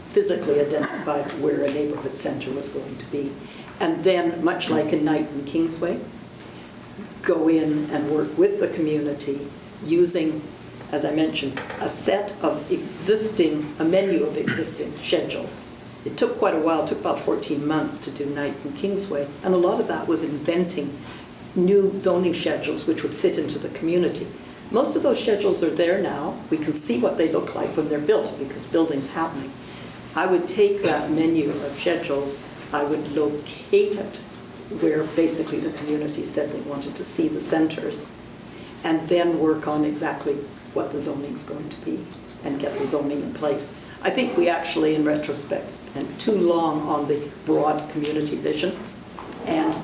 physically identified where a neighborhood center was going to be. And then, much like in Knight and Kingsway, go in and work with the community using, as I mentioned, a menu of existing schedules. It took quite a while, it took about 14 months to do Knight and Kingsway, and a lot of that was inventing new zoning schedules which would fit into the community. Most of those schedules are there now. We can see what they look like when they're built because building's happening. I would take that menu of schedules, I would locate it where basically the community said they wanted to see the centers, and then work on exactly what the zoning's going to be and get the zoning in place. I think we actually, in retrospect, spent too long on the broad community vision and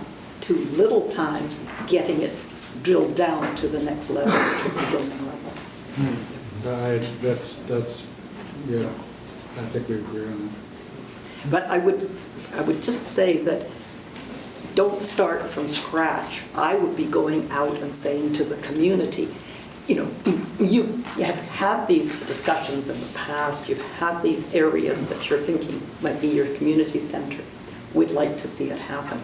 too little time getting it drilled down to the next level, which is the zoning level. Yeah, I think we agree on that. But I would just say that don't start from scratch. I would be going out and saying to the community, you have had these discussions in the past, you've had these areas that you're thinking might be your community center. We'd like to see it happen.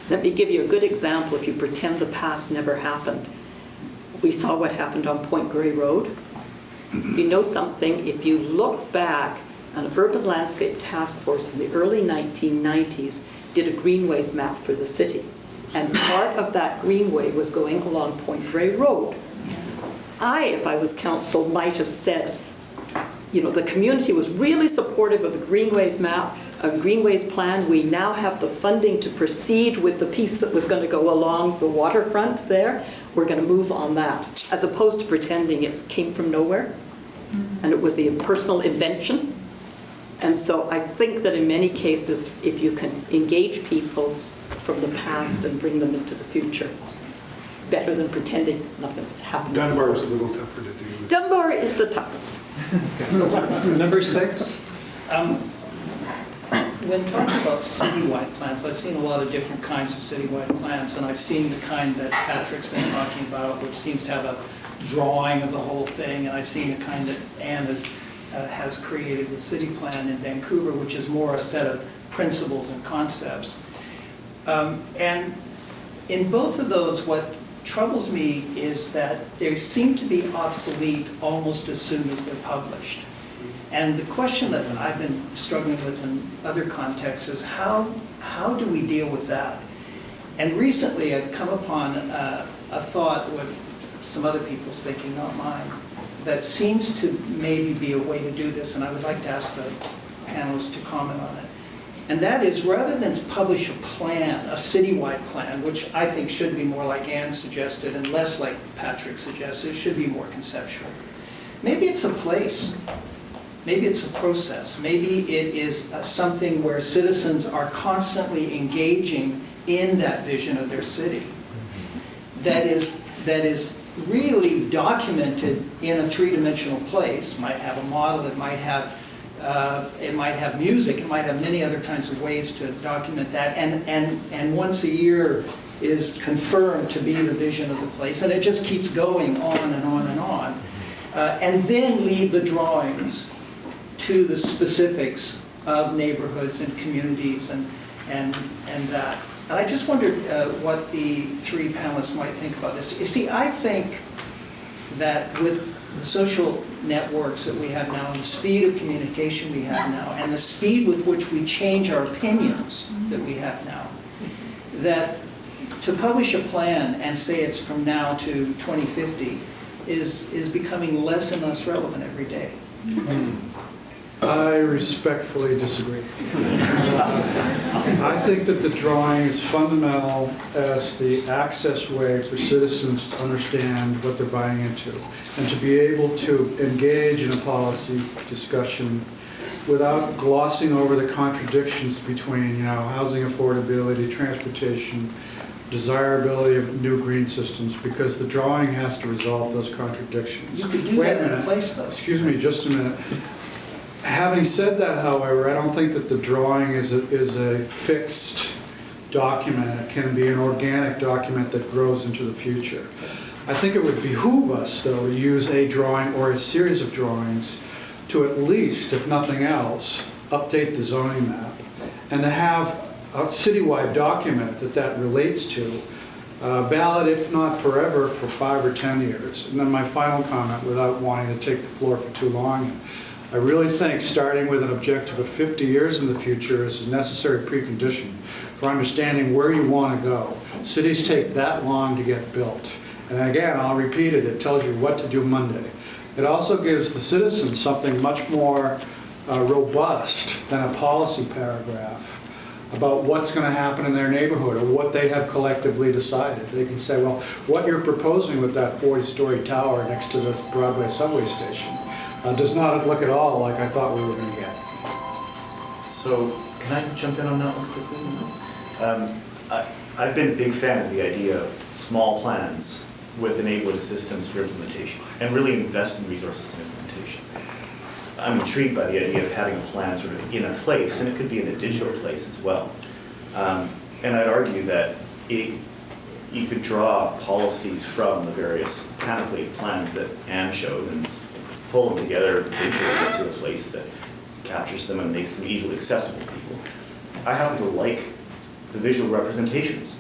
Let me give you a good example if you pretend the past never happened. We saw what happened on Point Grey Road. You know something, if you look back An urban landscape task force in the early 1990s did a greenways map for the city. And part of that greenway was going along Point Grey Road. If I was council, might have said, you know, the community was really supportive of the greenways map, a greenways plan. We now have the funding to proceed with the piece that was going to go along the waterfront there. We're going to move on that, as opposed to pretending it came from nowhere and it was the personal invention. And so I think that in many cases, if you can engage people from the past and bring them into the future, better than pretending nothing happened. Dunbar is a little tougher to do. Dunbar is the toughest. Number 6? When talking about citywide plans, I've seen a lot of different kinds of citywide plans, and I've seen the kind that Patrick's been talking about, which seems to have a drawing of the whole thing, and I've seen the kind that Anne has created with CityPlan in Vancouver, which is more a set of principles and concepts. And in both of those, what troubles me is that they seem to be obsolete almost as soon as they're published. And the question that I've been struggling with in other contexts is how do we deal with that? And recently I've come upon a thought with some other people's thinking, not mine, that seems to maybe be a way to do this, and I would like to ask the panelists to comment on it. And that is, rather than publish a plan, a citywide plan, which I think should be more like Anne suggested and less like Patrick suggested, it should be more conceptual. Maybe it's a place. Maybe it's a process. Maybe it is something where citizens are constantly engaging in that vision of their city. That is really documented in a three-dimensional place. It might have a model, it might have music, it might have many other kinds of ways to document that, and once a year is confirmed to be the vision of the place, and it just keeps going on and on and on. And then leave the drawings to the specifics of neighborhoods and communities and that. And I just wondered what the three panelists might think about this. You see, I think that with the social networks that we have now and the speed of communication we have now and the speed with which we change our opinions that we have now, that to publish a plan and say it's from now to 2050 is becoming less and less relevant every day. I respectfully disagree. I think that the drawing is fundamental as the access way for citizens to understand what they're buying into and to be able to engage in a policy discussion without glossing over the contradictions between, housing affordability, transportation, desirability of new green systems, because the drawing has to resolve those contradictions. You could do Wait that a in a minute. place, though. Excuse me, just a minute. Having said that, however, I don't think that the drawing is a fixed document. It can be an organic document that grows into the future. I think it would behoove us, though, to use a drawing or a series of drawings to at least, if nothing else, update the zoning map and to have a citywide document that relates to, valid, if not forever, for 5 or 10 years. And then my final comment, without wanting to take the floor for too long, I really think starting with an objective of 50 years in the future is a necessary precondition for understanding where you want to go. Cities take that long to get built. And again, I'll repeat it, it tells you what to do Monday. It also gives the citizens something much more robust than a policy paragraph about what's going to happen in their neighborhood or what they have collectively decided. They can say, well, what you're proposing with that 40-story tower next to this Broadway subway station does not look at all like I thought we were going to get. So, can I jump in on that one quickly? I've been a big fan of the idea of small plans with enabling systems for implementation and really invest in resources in implementation. I'm intrigued by the idea of having a plan sort of in a place, and it could be in a digital place as well. And I'd argue that you could draw policies from the various panoply of plans that Anne showed and pull them together digitally into a place that captures them and makes them easily accessible to people. I happen to like the visual representations.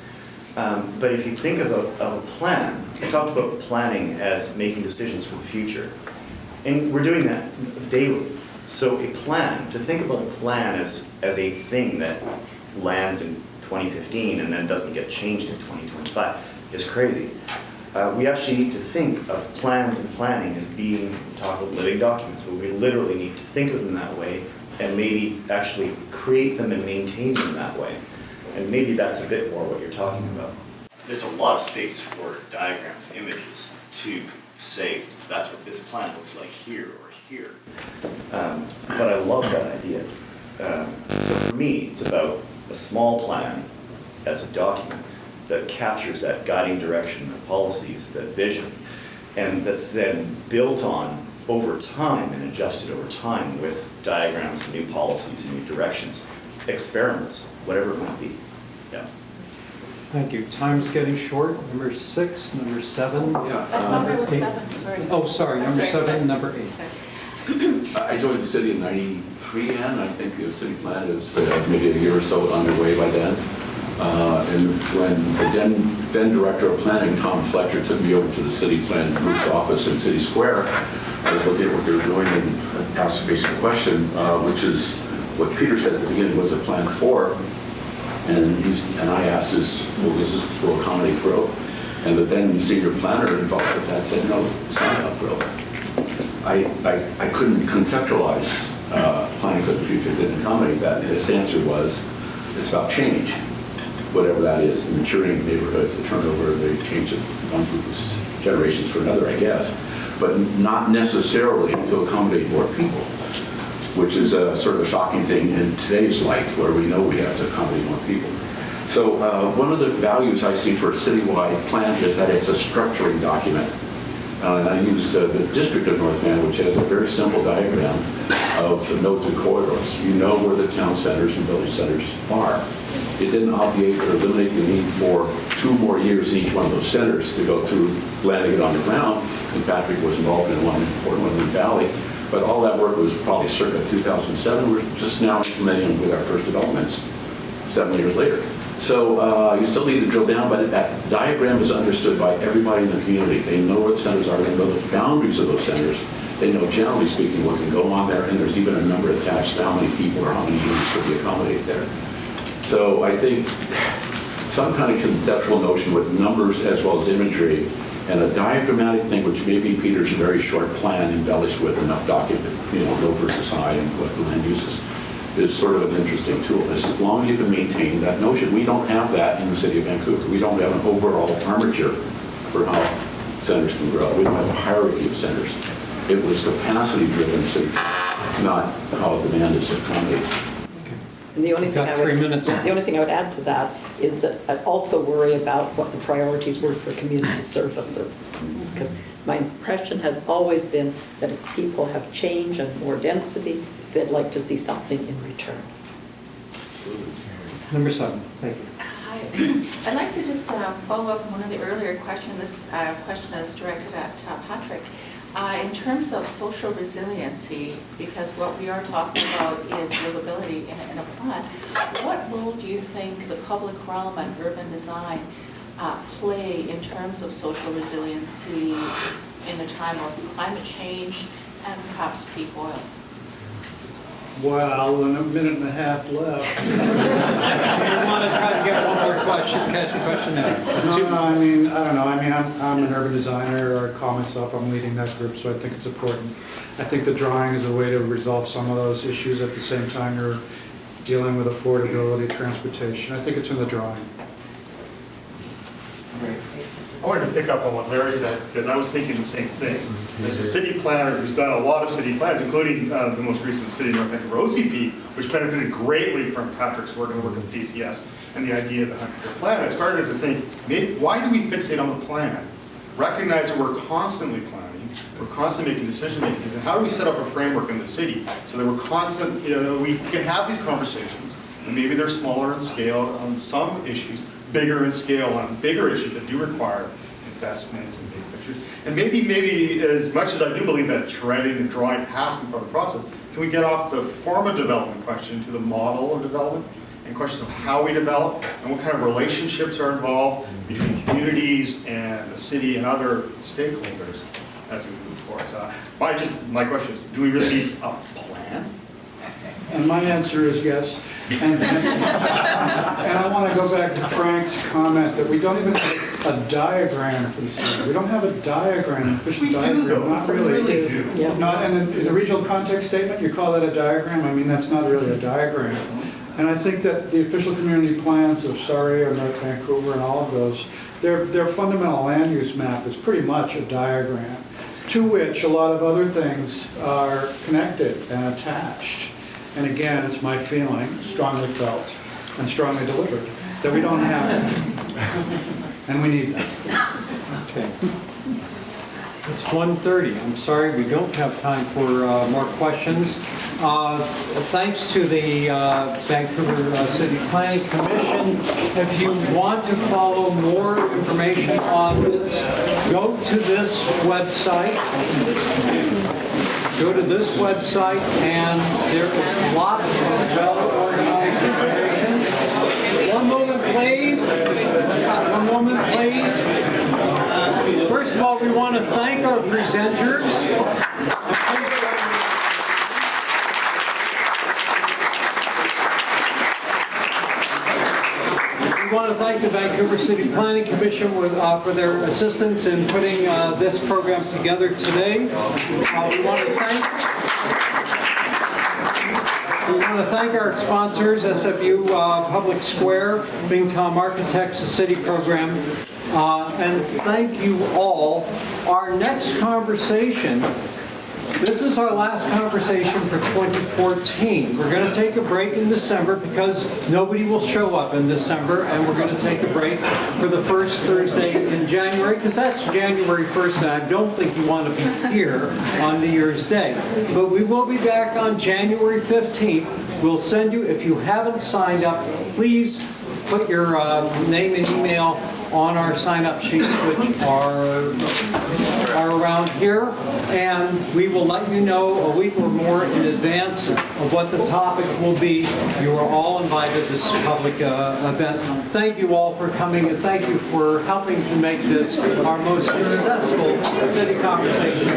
But if you think of a plan, I talked about planning as making decisions for the future. And we're doing that daily. So a plan, to think about a plan as a thing that lands in 2015 and then doesn't get changed in 2025 is crazy. We actually need to think of plans and planning as being, talk about living documents, but we literally need to think of them that way and maybe actually create them and maintain them that way. And maybe that's a bit more what you're talking about. There's a lot of space for diagrams, images, to say that's what this plan looks like here or here. But I love that idea. So for me, it's about a small plan as a document that captures that guiding direction, the policies, that vision, and that's then built on over time and adjusted over time with diagrams, new policies, new directions, experiments, whatever it might be. Yeah. Thank you. Time's getting short. Number 6, number 7. Yeah, I thought there was 7, sorry. Oh, sorry, number Sorry, 7, go ahead. number 8. Sorry. I joined the city in '93, and I think the city plan is maybe a year or so underway by then. And when the then director of planning, Tom Fletcher, took me over to the CityPlan group's office in City Square, I was looking at what they were doing and asked a basic question, which is what Peter said at the beginning, was a plan for? And I asked, what was this to accommodate growth? And the then senior planner involved with that said, no, it's not about growth. I couldn't conceptualize planning for the future that didn't accommodate that. And his answer was, it's about change, whatever that is, the maturing of neighborhoods, the turnover, the change of one group's generations for another, I guess, but not necessarily to accommodate more people, which is a sort of a shocking thing in today's light, where we know we have to accommodate more people. So one of the values I see for a citywide plan is that it's a structuring document. And I use the district of North Van, which has a very simple diagram of nodes and corridors. You know where the town centers and village centers are. It didn't obviate or eliminate the need for 2 more years in each one of those centers to go through landing it on the ground. And Patrick was involved in one important one in the Valley. But all that work was probably circa 2007. We're just now implementing with our first developments 7 years later. So you still need to drill down, but that diagram is understood by everybody in the community. They know where the centers are, they know the boundaries of those centers. They know, generally speaking, what can go on there, and there's even a number attached to how many people or how many units could be accommodated there. So I think some kind of conceptual notion with numbers as well as imagery, and a diagrammatic thing, which may be Peter's very short plan embellished with enough document, low versus high and what the land uses, is sort of an interesting tool. As long as you can maintain that notion. We don't have that in the city of Vancouver. We don't have an overall armature for how centers can grow. We don't have a hierarchy of centers. It was capacity-driven, not how demand is accommodated. And the only Got 3 minutes. The only thing I would add to that is that I also worry about what the priorities were for community services. Because my impression has always been that if people have change and more density, they'd like to see something in return. Number 7, thank you. Hi. I'd like to just follow up on one of the earlier questions. This question is directed at Patrick. In terms of social resiliency, because what we are talking about is livability in a plan, what role do you think the public realm and urban design play in terms of social resiliency in the time of climate change and perhaps peak oil? Well, in a minute and a half left. You want to try to get one more question, catch a question there. I mean, I don't know. I mean, I'm an urban designer, or I call myself, I'm leading that group, so I think it's important. I think the drawing is a way to resolve some of those issues at the same time you're dealing with affordability, transportation. I think it's in the drawing. I wanted to pick up on what Larry said, because I was thinking the same thing. As a city planner who's done a lot of city plans, including the most recent City of North Vancouver OCP, which benefited greatly from Patrick's work and the work of PCS and the idea of the 100-year plan, I started to think, why do we fixate on the plan? Recognize that we're constantly planning, we're constantly making decision makings, and how do we set up a framework in the city so that we're constant, we can have these conversations, and maybe they're smaller in scale on some issues, bigger in scale on bigger issues that do require investments and big pictures. And maybe as much as I do believe that shredding and drawing has to be part of the process, can we get off the form of development question to the model of development and questions of how we develop and what kind of relationships are involved between communities and the city and other stakeholders as we move forward. My question is, do we really need a plan? And my answer is yes. And I want to go back to Frank's comment that we don't even have a diagram for the city. We don't have a diagram, official diagram. though. Not We really. really do. Yeah. Not in the regional context statement, you call that a diagram? I mean, that's not really a diagram. And I think that the official community plans of Surrey or North Vancouver and all of those, their fundamental land use map is pretty much a diagram, to which a lot of other things are connected and attached. And again, it's my feeling, strongly felt and strongly delivered, that we don't have it. And we need that. Okay. It's 1:30. I'm sorry, we don't have time for more questions. Thanks to the Vancouver City Planning Commission. If you want to follow more information on this, go to this website. Go to this website, and there is lots of well-organized information. One moment, please. One moment, please. First of all, we want to thank our presenters. We want to thank the Vancouver City Planning Commission for their assistance in putting this program together today. We want to thank our sponsors, SFU Public Square, Bing Tom Architects, the city program, and thank you all. Our next conversation, this is our last conversation for 2014. We're going to take a break in December because nobody will show up in December, and we're going to take a break for the first Thursday in January, because that's January 1st, and I don't think you want to be here on New Year's Day. But we will be back on January 15th. We'll send you, if you haven't signed up, please put your name and email on our sign-up sheets, which are around here, and we will let you know a week or more in advance of what the topic will be. You are all invited to this public event. Thank you all for coming, and thank you for helping to make this our most successful city conversation.